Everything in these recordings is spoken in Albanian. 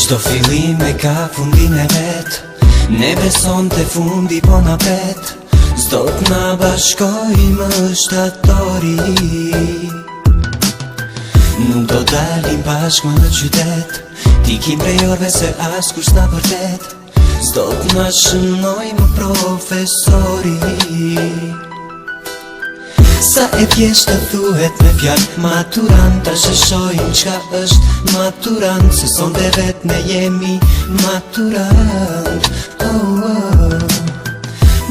Çdo fillim e ka fundin e vet, ne beson të fundi po na pet, s'do t'na bashkoj më shtatori. Nuk do dalim bashkë më në qytet, tikim prej orve se askush s'na vërtet, s'do t'na shënoj më profesori. Sa e thjesht të thuhet me fjallë maturant, ta sheshojmë qka është maturant, se son dhe vet ne jemi maturant.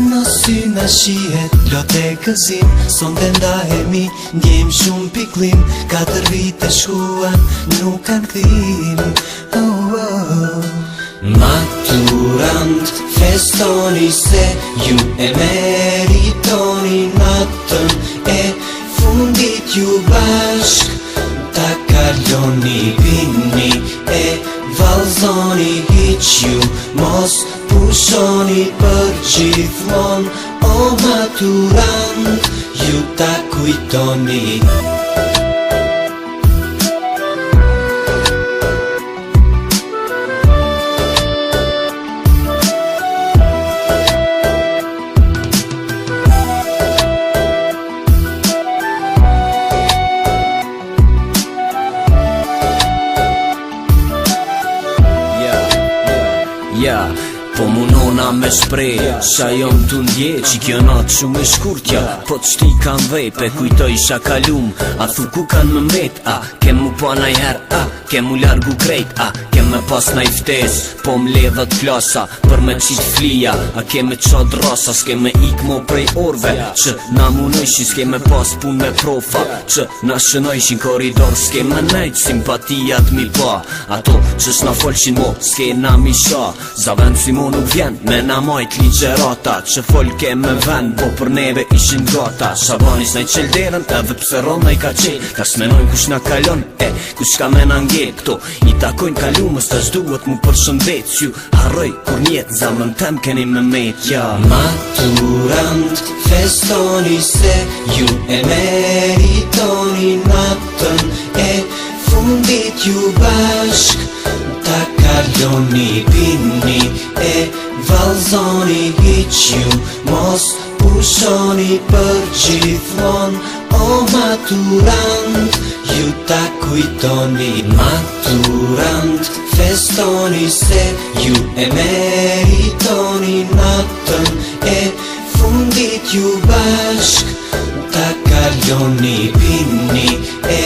Në sy na shihet plot e gëzim, son dhe ndahemi, ndjem shumë piklim, 4 vite shkuan, nuk kanë kthim. Maturant, festoni se ju e meritoni, natën e fundit ju bashk ta kaloni, pini e valzoni, hiq ju mos pushoni për gjithmon. O maturant, ju ta kujtoni. Po munona me shprej, qa jom të ndje, që kjo natë shumë e shkurtja, po të shti kam vej, pe kujtoj isha kalum, a thu ku kanë më met, a kem mu pa na her, a kem mu largu krejt, a kem me pas na i ftes, po m'ledhët klasa, për me qit flija, a kem me qat rasa, s'ke me ik mo prej orve, që na munojshin, s'ke me pas pun me profa, që na shënojshin koridor, s'ke me nejt simpatijat mi pa, ato që s'na folshin mo, s'ke na mi sha, zavend si mo nuk vjen, me na majt ligjerata, që folke me vend, po për neve ishin gata. Shabanis na i qelderën, edhe pse rona i ka qel, ka s'menojnë kush na kalon, kush ka me na ngel, këto i takojnë kalumës, ta shduhet mu përshëndet, ju harroj kur njet, zamën tem keni me met, ja. Maturant, festoni se ju e meritoni, natën e fundit ju bashk ta kaloni, pini e valzoni, hiq ju mos pushoni për gjithmon. O maturant, ju ta kujtoni. Maturant, festoni se ju e meritoni, natën e fundit ju bashk ta kaloni, pini e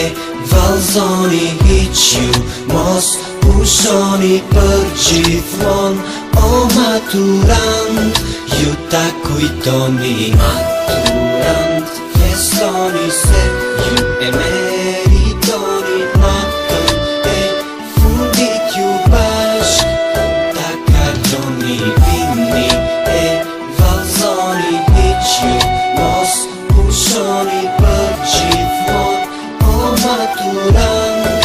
valzoni, hiq ju mos pushoni për gjithmon. O maturant, ju ta kujtoni. Maturant, festoni se ju e meritoni, natën e fundit ju bashk ta kaloni, pini e valzoni, hiq ju mos pushoni për gjithmon. O maturant,